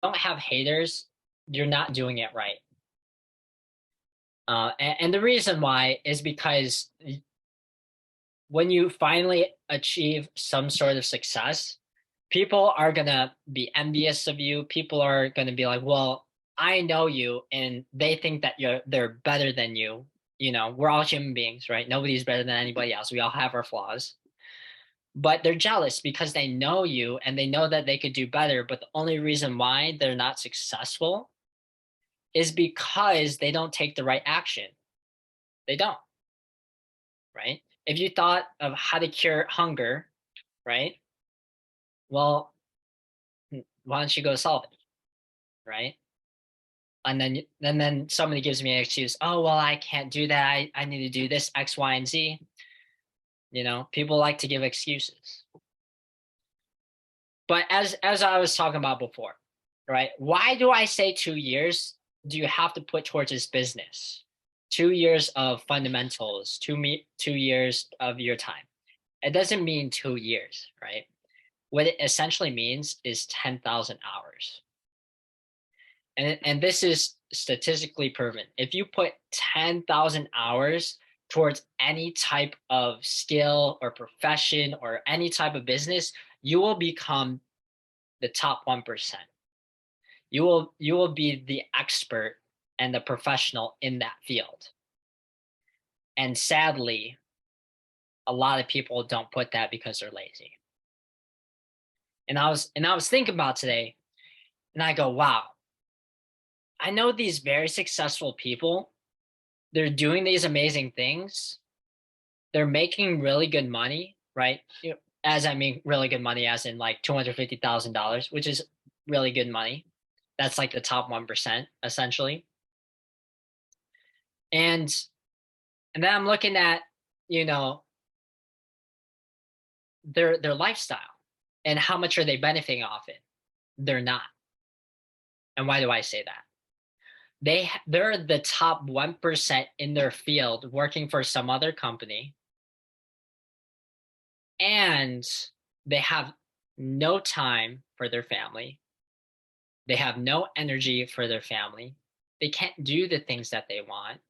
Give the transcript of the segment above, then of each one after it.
don't have haters, you're not doing it right. And the reason why is because when you finally achieve some sort of success, people are gonna be envious of you. People are gonna be like, "Well, I know you," and they think that they're better than you. You know, we're all human beings, right? Nobody's better than anybody else. We all have our flaws. But they're jealous because they know you and they know that they could do better. But the only reason why they're not successful is because they don't take the right action. They don't, right? If you thought of how to cure hunger, right? Well, why don't you go solve it, right? And then somebody gives me an excuse. Oh, well, I can't do that. I need to do this X, Y, and Z. You know, people like to give excuses. But as I was talking about before, right? Why do I say 2 years do you have to put towards this business? 2 years of fundamentals, 2 years of your time. It doesn't mean 2 years, right? What it essentially means is 10,000 hours. And this is statistically proven. If you put 10,000 hours towards any type of skill or profession or any type of business, you will become the top 1%. You will be the expert and the professional in that field. And sadly, a lot of people don't put that because they're lazy. And I was thinking about today and I go, wow, I know these very successful people, they're doing these amazing things. They're making really good money, right? As I mean really good money as in like $250,000, which is really good money. That's like the top 1% essentially. And and then I'm looking at, you know, their lifestyle and how much are they benefiting off it? They're not. And why do I say that? They're the top 1% in their field working for some other company, and they have no time for their family. They have no energy for their family. They can't do the things that they want.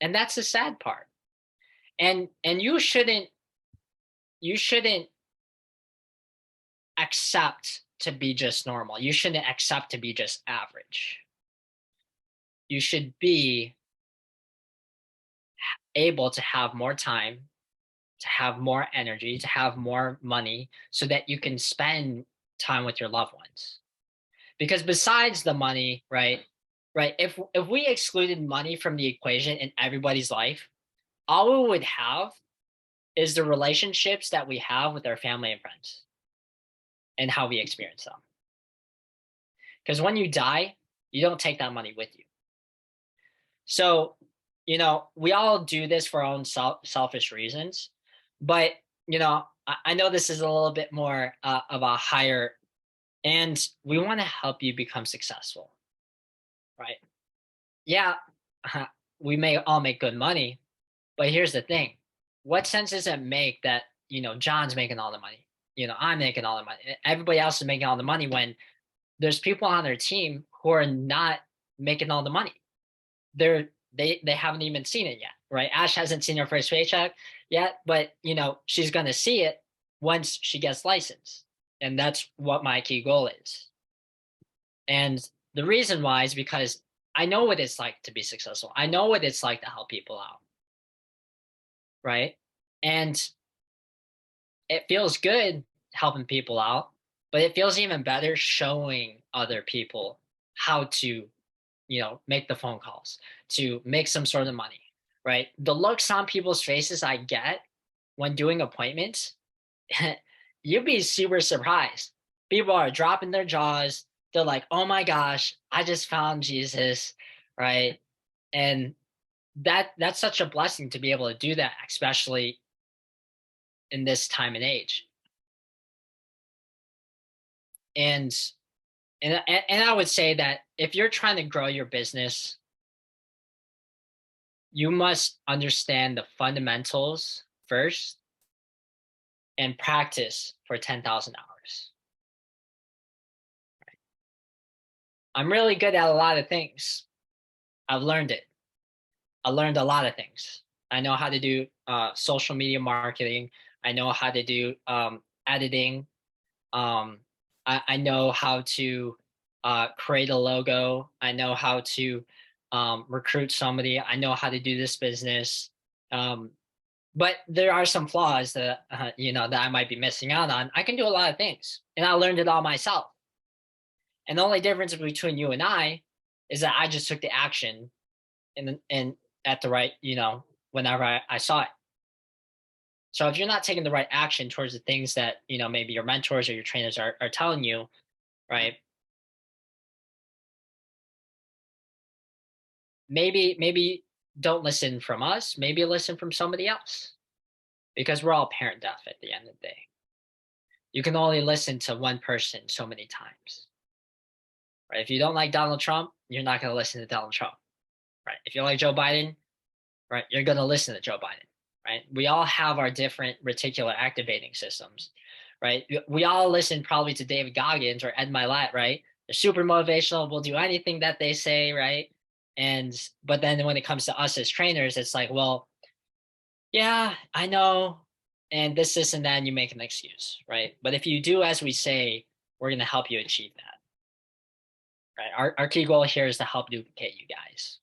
And that's the sad part. And you shouldn't accept to be just normal. You shouldn't accept to be just average. You should be able to have more time, to have more energy, to have more money so that you can spend time with your loved ones. Because besides the money, right? Right, if we excluded money from the equation in everybody's life, all we would have is the relationships that we have with our family and friends and how we experience them. Because when you die, you don't take that money with you. So, we all do this for our own selfish reasons, but I know this is a little bit more of a higher, and we want to help you become successful, right? Yeah, we may all make good money, but here's the thing: what sense does it make that John's making all the money? I'm making all the money. Everybody else is making all the money when there's people on their team who are not making all the money. They haven't even seen it yet, right? Ash hasn't seen her first paycheck yet, but she's gonna see it once she gets licensed, and that's what my key goal is. And the reason why is because I know what it's like to be successful. I know what it's like to help people out, right? And it feels good helping people out, but it feels even better showing other people how to make the phone calls, to make some sort of money, right? The looks on people's faces I get when doing appointments, you'd be super surprised. People are dropping their jaws. They're like, oh my gosh, I just found Jesus, right? And that's such a blessing to be able to do that, especially in this time and age. And and I would say that if you're trying to grow your business, you must understand the fundamentals first and practice for 10,000 hours. I'm really good at a lot of things. I've learned it. I learned a lot of things. I know how to do social media marketing. I know how to do editing. Um, I know how to create a logo. I know how to recruit somebody. I know how to do this business. Um, but there are some flaws that that I might be missing out on. I can do a lot of things, and I learned it all myself. And the only difference between you and I is that I just took the action and at the right, whenever I saw it. So if you're not taking the right action towards the things that, maybe your mentors or your trainers are telling you, right? Maybe don't listen from us, maybe listen from somebody else. Because we're all parent deaf at the end of the day. You can only listen to one person so many times. Right? If you don't like Donald Trump, you're not going to listen to Donald Trump. Right? If you like Joe Biden, right, you're going to listen to Joe Biden. Right? We all have our different reticular activating systems. Right? We all listen probably to David Goggins or Ed Milet, right? They're super motivational. We'll do anything that they say, right? And but then when it comes to us as trainers, it's like, well, yeah, I know. And this, and that, and you make an excuse, right? But if you do as we say, we're going to help you achieve that, right? Our key goal here is to help duplicate you guys.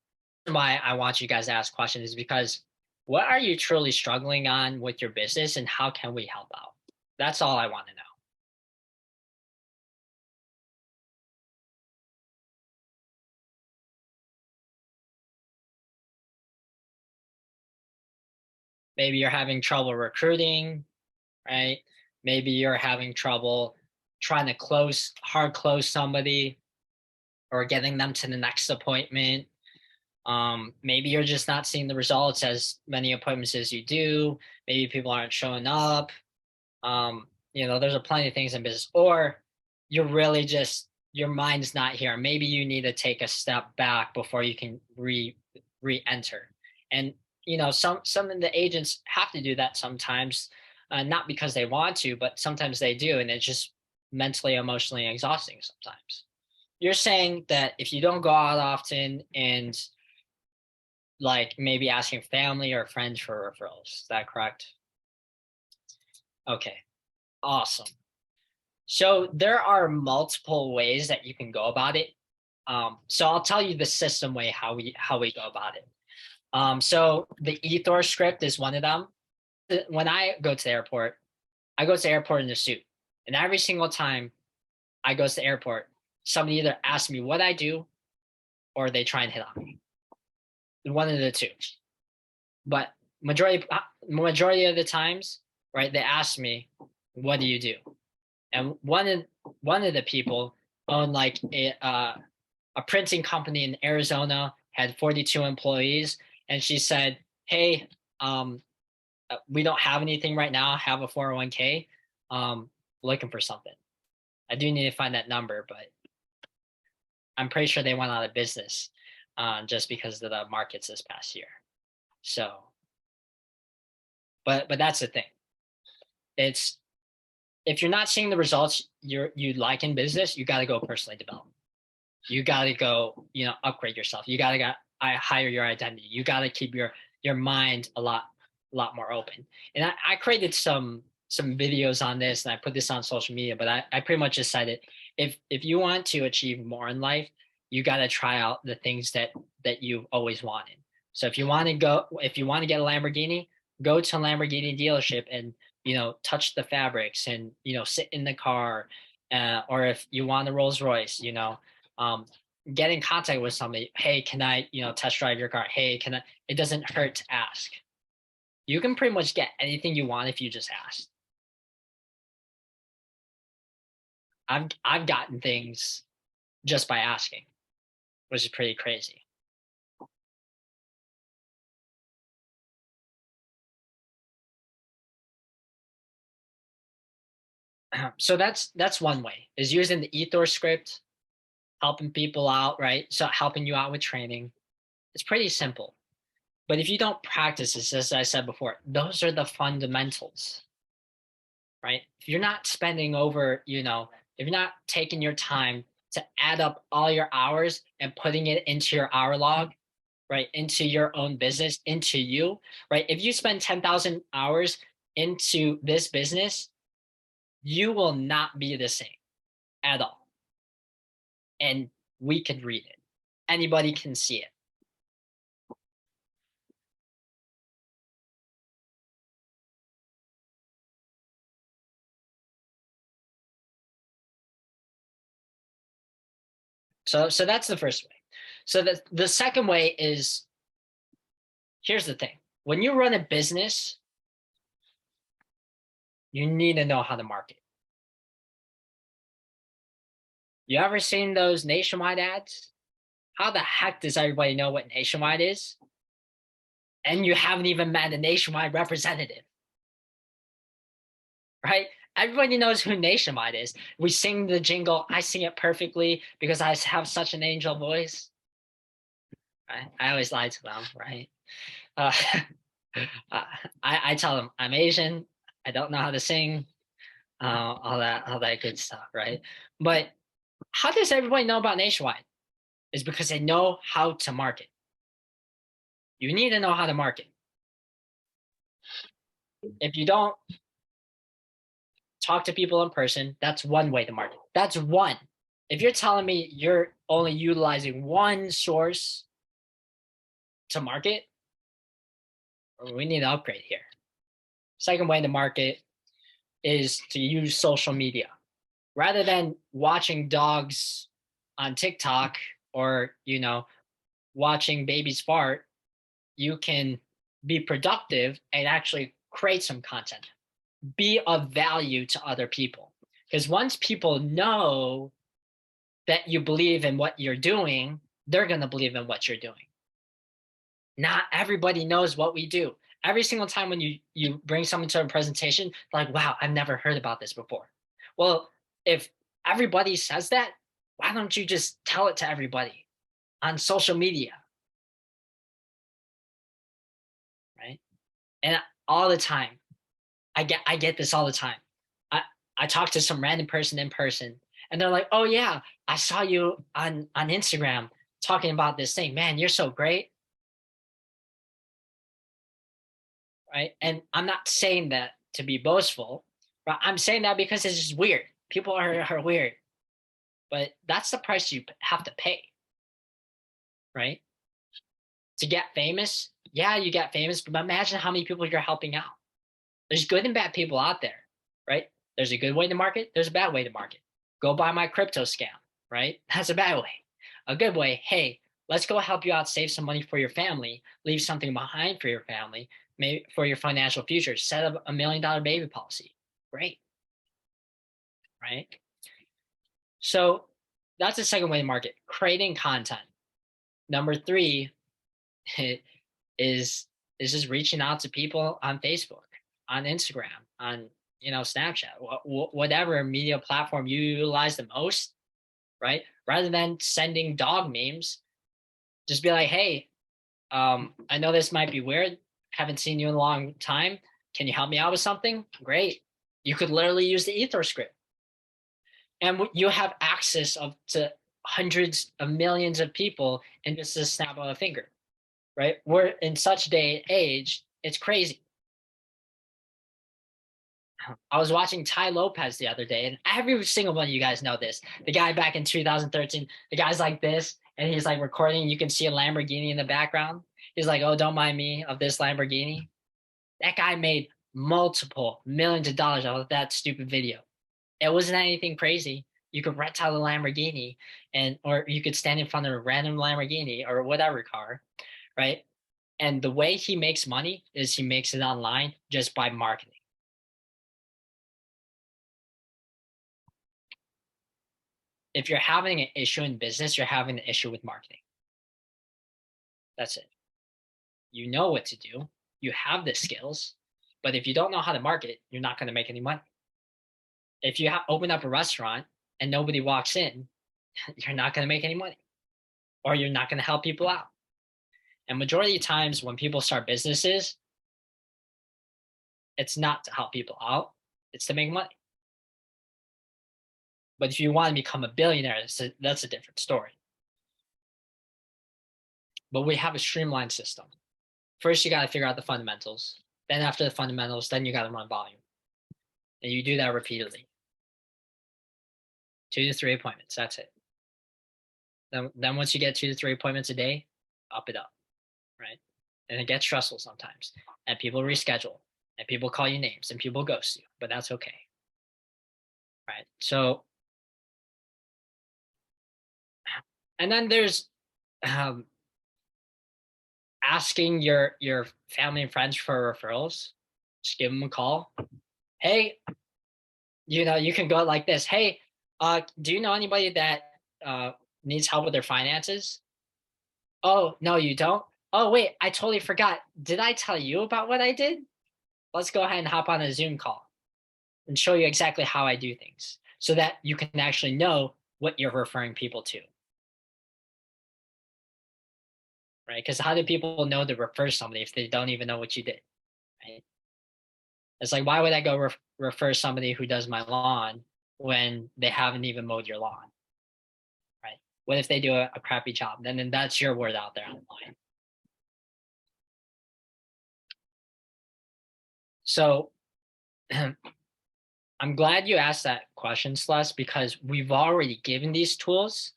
Why I want you guys to ask questions is because what are you truly struggling on with your business and how can we help out? That's all I want to know. Maybe you're having trouble recruiting, right? Maybe you're having trouble trying to hard close somebody or getting them to the next appointment. Maybe you're just not seeing the results as many appointments as you do. Maybe people aren't showing up. There's a plenty of things in business. Or you're really just your mind's not here. Maybe you need to take a step back before you can re-enter. And some of the agents have to do that sometimes, not because they want to, but sometimes they do, and it's just mentally, emotionally exhausting sometimes. You're saying that if you don't go out often and like maybe asking family or friends for referrals. Is that correct? Okay, awesome. So there are multiple ways that you can go about it. So I'll tell you the system way how we go about it. So the Ethor script is one of them. When I go to the airport, I go to the airport in a suit, and every single time I go to the airport, somebody either asks me what I do, or they try and hit on me. One of the two. But majority of the times, right, they ask me, "What do you do?" And one of the people owned like a printing company in Arizona, had 42 employees, and she said, "Hey, we don't have anything right now. I have a 401k. Um, looking for something. I do need to find that number, but I'm pretty sure they went out of business just because of the markets this past year. So, but that's the thing. It's if you're not seeing the results you like in business, you got to go personally develop. You got to go, upgrade yourself. You got to hire your identity. You got to keep your mind a lot more open. And I created some videos on this and I put this on social media, but I pretty much decided if you want to achieve more in life, you got to try out the things that you've always wanted. So if you want to get a Lamborghini, go to a Lamborghini dealership and touch the fabrics and sit in the car, or if you want a Rolls Royce, um, get in contact with somebody. Hey, can I test drive your car? Hey, can I? It doesn't hurt to ask. You can pretty much get anything you want if you just ask. I've gotten things just by asking, which is pretty crazy. So that's one way, is using the Ethor script, helping people out, right? So helping you out with training. It's pretty simple. But if you don't practice this, as I said before, those are the fundamentals, right? If you're not spending over, if you're not taking your time to add up all your hours and putting it into your hour log, right? Into your own business, into you, right? If you spend 10,000 hours into this business, you will not be the same at all. And we can read it. Anybody can see it. So that's the first way. So the second way is, here's the thing. When you run a business, you need to know how to market. You ever seen those Nationwide ads? How the heck does everybody know what Nationwide is? And you haven't even met a Nationwide representative, right? Everybody knows who Nationwide is. We sing the jingle. I sing it perfectly because I have such an angel voice. Right? I always lie to them, right? Uh, I tell them I'm Asian. I don't know how to sing. All that good stuff, right? But how does everybody know about Nationwide? Is because they know how to market. You need to know how to market. If you don't talk to people in person, that's one way to market. That's one. If you're telling me you're only utilizing one source to market, we need to upgrade here. Second way to market is to use social media. Rather than watching dogs on TikTok or, watching babies fart, you can be productive and actually create some content. Be of value to other people. Because once people know that you believe in what you're doing, they're going to believe in what you're doing. Not everybody knows what we do. Every single time when you bring someone to a presentation, like, wow, I've never heard about this before. Well, if everybody says that, why don't you just tell it to everybody on social media? Right? And all the time, I get this all the time. I talk to some random person in person, and they're like, "Oh yeah, I saw you on Instagram talking about this thing. Man, you're so great." Right? And I'm not saying that to be boastful, but I'm saying that because it's just weird. People are weird, but that's the price you have to pay, right? To get famous, yeah, you get famous, but imagine how many people you're helping out. There's good and bad people out there, right? There's a good way to market. There's a bad way to market. Go buy my crypto scam, right? That's a bad way. A good way, hey, let's go help you out, save some money for your family, leave something behind for your family, maybe for your financial future. Set up $1 million baby policy. Great, right? So that's the second way to market, creating content. Number three is just reaching out to people on Facebook, on Instagram, on Snapchat, whatever media platform you utilize the most, right? Rather than sending dog memes, just be like, hey, I know this might be weird. Haven't seen you in a long time. Can you help me out with something? Great. You could literally use the EtherScript. And you have access to hundreds of millions of people in just a snap of a finger, right? We're in such day and age, it's crazy. I was watching Tai Lopez the other day, and every single one of you guys know this. The guy back in 2013, the guy's like this, and he's like recording. You can see a Lamborghini in the background. He's like, "Oh, don't mind me of this Lamborghini." That guy made multiple millions of dollars out of that stupid video. It wasn't anything crazy. You could rent out a Lamborghini, or you could stand in front of a random Lamborghini or whatever car, right? And the way he makes money is he makes it online just by marketing. If you're having an issue in business, you're having an issue with marketing. That's it. You know what to do. You have the skills, but if you don't know how to market, you're not going to make any money. If you open up a restaurant and nobody walks in, you're not going to make any money, or you're not going to help people out. And majority of times when people start businesses, it's not to help people out, it's to make money. But if you want to become a billionaire, that's a different story. But we have a streamlined system. First, you got to figure out the fundamentals. Then after the fundamentals, then you got to run volume. And you do that repeatedly. 2 to 3 appointments. That's it. Then once you get 2 to 3 appointments a day, up it up, right? And it gets stressful sometimes. And people reschedule. And people call you names. And people ghost you. But that's okay. Right? So, and then there's asking your family and friends for referrals. Just give them a call. Hey, you can go like this. Hey, do you know anybody that needs help with their finances? Oh, no, you don't? Oh, wait, I totally forgot. Did I tell you about what I did? Let's go ahead and hop on a Zoom call and show you exactly how I do things so that you can actually know what you're referring people to. Right? Because how do people know to refer somebody if they don't even know what you did? Right? It's like, why would I go refer somebody who does my lawn when they haven't even mowed your lawn? Right? What if they do a crappy job? Then that's your word out there online. So I'm glad you asked that question, Celeste, because we've already given these tools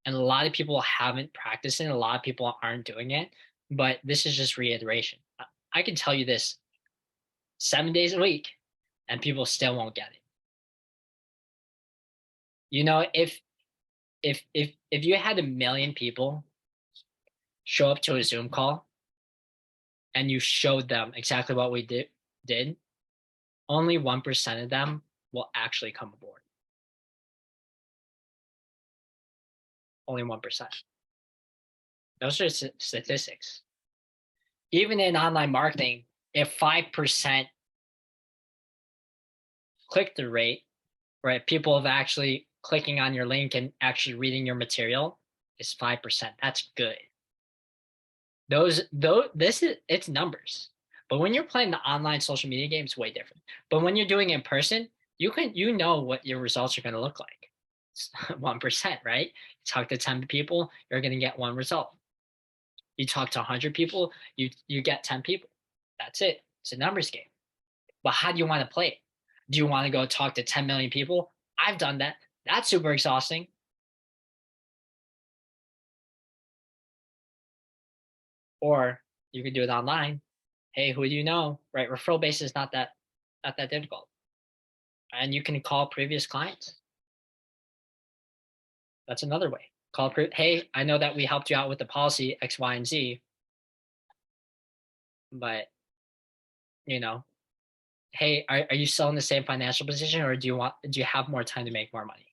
and a lot of people haven't practiced it. A lot of people aren't doing it, but this is just reiteration. I can tell you this 7 days a week and people still won't get it. If you had 1 million people show up to a Zoom call and you showed them exactly what we did, only 1% of them will actually come aboard. Only 1%. Those are statistics. Even in online marketing, if 5% click-through rate, right, people have actually clicking on your link and actually reading your material is 5%. That's good. It's numbers. But when you're playing the online social media game, it's way different. But when you're doing it in person, you know what your results are going to look like. It's 1%, right? You talk to 10 people, you're going to get one result. You talk to 100 people, you get 10 people. That's it. It's a numbers game. But how do you want to play it? Do you want to go talk to 10 million people? I've done that. That's super exhausting. Or you could do it online. Hey, who do you know? Right? Referral base is not that difficult. And you can call previous clients. That's another way. Hey, I know that we helped you out with the policy X, Y, and Z, but you know, hey, are you still in the same financial position or do you have more time to make more money?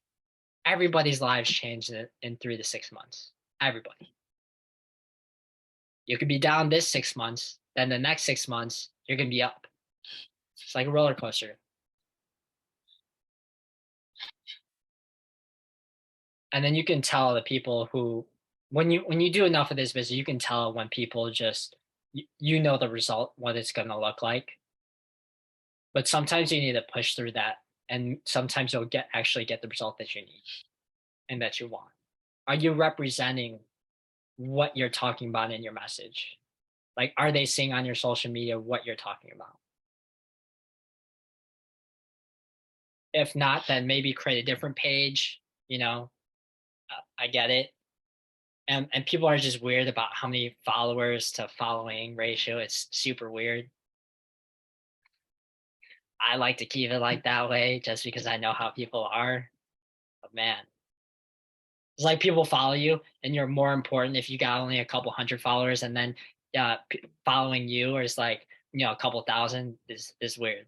Everybody's lives change in 3 to 6 months. Everybody. You could be down this 6 months, then the next 6 months, you're gonna be up. It's like a roller coaster. And then you can tell the people who when you do enough of this business, you can tell when people just you know the result, what it's gonna look like. But sometimes you need to push through that, and sometimes you'll actually get the result that you need and that you want. Are you representing what you're talking about in your message? Like, are they seeing on your social media what you're talking about? If not, then maybe create a different page. I get it. And people are just weird about how many followers to following ratio. It's super weird. I like to keep it like that way just because I know how people are. But man, it's like people follow you and you're more important if you got only a couple hundred followers and then following you is like, a couple thousand is weird.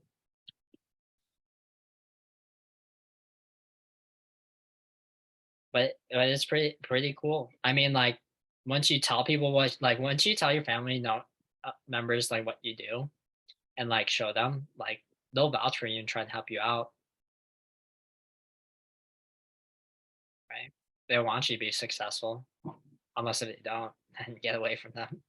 But it's pretty cool. I mean, like once you tell people once you tell your family members like what you do and like show them, like they'll vouch for you and try to help you out, right? They want you to be successful, unless if they don't, then get away from them.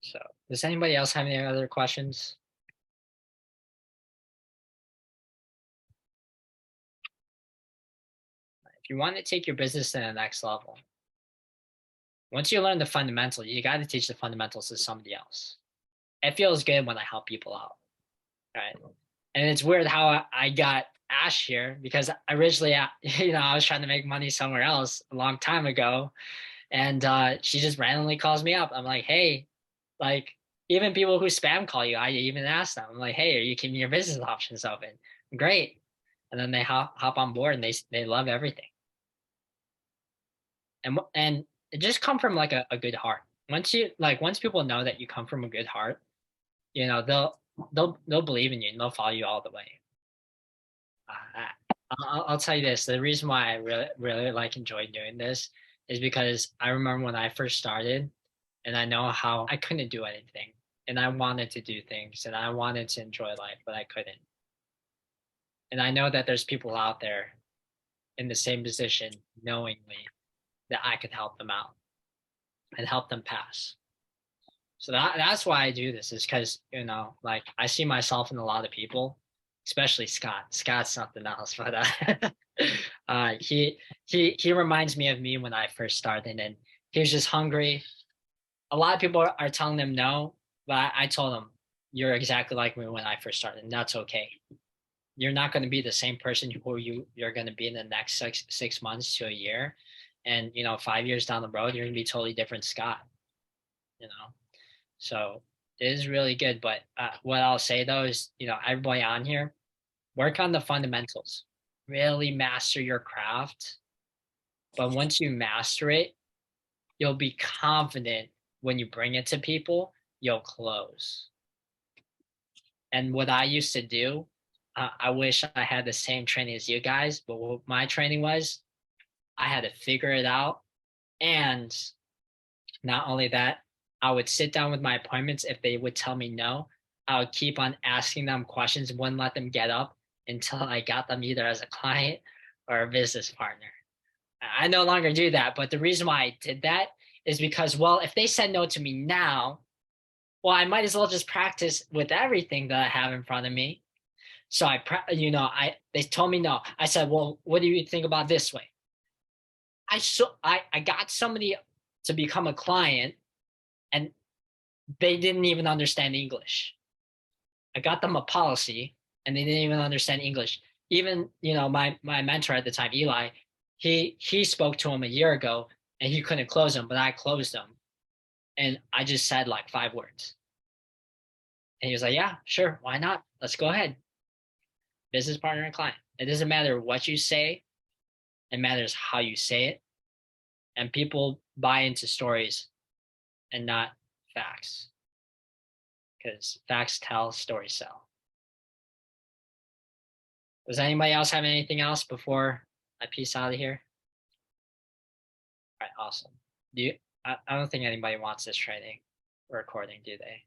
So Does anybody else have any other questions? If you want to take your business to the next level, once you learn the fundamentals, you got to teach the fundamentals to somebody else. It feels good when I help people out, right? And it's weird how I got Ash here because originally, I was trying to make money somewhere else a long time ago, and she just randomly calls me up. I'm like, hey, like even people who spam call you, I even ask them, I'm like, hey, are you keeping your business options open? Great, and then they hop on board and they love everything, and it just come from like a good heart. Once people know that you come from a good heart, they'll believe in you and they'll follow you all the way. I'll tell you this: the reason why I really like enjoy doing this is because I remember when I first started, and I know how I couldn't do anything, and I wanted to do things, and I wanted to enjoy life, but I couldn't. And I know that there's people out there in the same position, knowingly that I could help them out and help them pass. So that's why I do this is because like I see myself in a lot of people, especially Scott. Scott's something else, but he reminds me of me when I first started, and he was just hungry. A lot of people are telling them no, but I told him you're exactly like me when I first started, and that's okay. You're not going to be the same person who you're going to be in the next 6 months to a year, and 5 years down the road, you're going to be totally different, Scott. You know. So it is really good. But what I'll say though is, everybody on here, work on the fundamentals, really master your craft. But once you master it, you'll be confident when you bring it to people, you'll close. And what I used to do, I wish I had the same training as you guys, but what my training was, I had to figure it out. And not only that, I would sit down with my appointments. If they would tell me no, I would keep on asking them questions, wouldn't let them get up until I got them either as a client or a business partner. I no longer do that. But the reason why I did that is because, well, if they said no to me now, well, I might as well just practice with everything that I have in front of me. So they told me no. I said, well, what do you think about this way? I got somebody to become a client and they didn't even understand English. I got them a policy and they didn't even understand English. Even, my mentor at the time, Eli, he spoke to him a year ago and he couldn't close them, but I closed them. And I just said like 5 words. And he was like, yeah, sure, why not? Let's go ahead. Business partner and client. It doesn't matter what you say, it matters how you say it. And people buy into stories and not facts. Because facts tell, stories sell. Does anybody else have anything else before I peace out of here? All right, awesome. Do you? I don't think anybody wants this training or recording, do they?